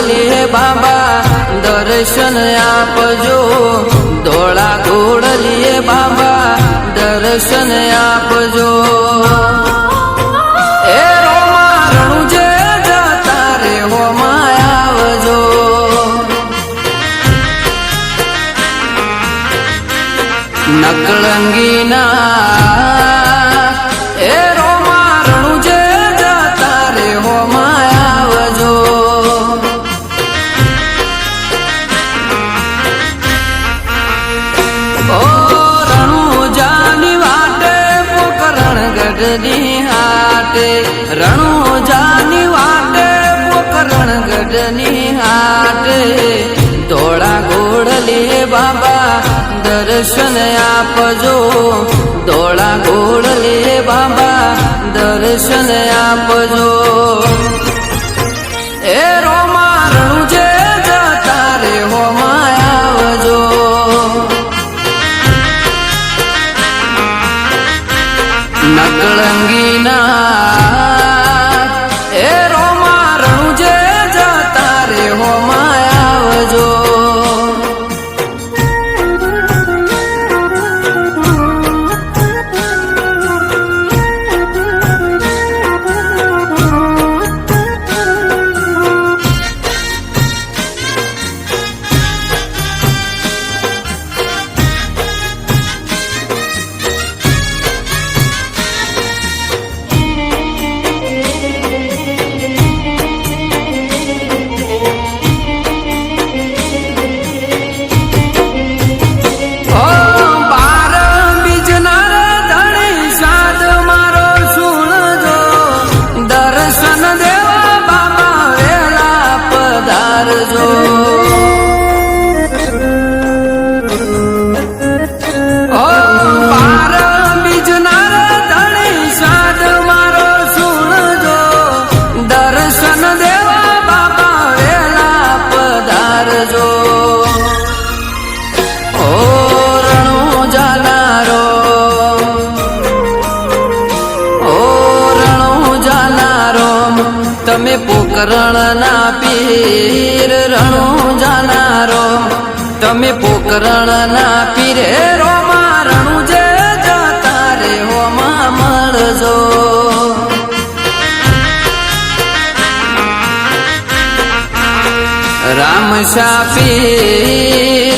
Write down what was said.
ઘોડલીએ બાબા દર્શન આપજો, ધોળા ઘોડલીએ બાબા દર્શન આપજો। એ રોમા રણુજે જતા રે હોમાં આવજો, નકળંગીના એ રોમા રણુજે જતા રે હોમાં આવજો। ઓ રણુજાની વાટે પોકરણ ગઢની હાટે, રણુજાની વાટે પોકરણ ગઢની હાટે, ધોળા ઘોડલીએ બાબા દર્શન આપજો, ધોળા ઘોડલીએ બાબા દર્શન આપજો। એ રોમા રણુજે જતા રે હોમાં આવજો, નકળંગીના એ રોમા રણુજે જતા રે હોમાં આવજો। તમે પોકરણના પીર રણુજાના રો, તમે પોકરણના પીર રોમા રણુજે જતા રે હોમાં મળજો, રામશા પીર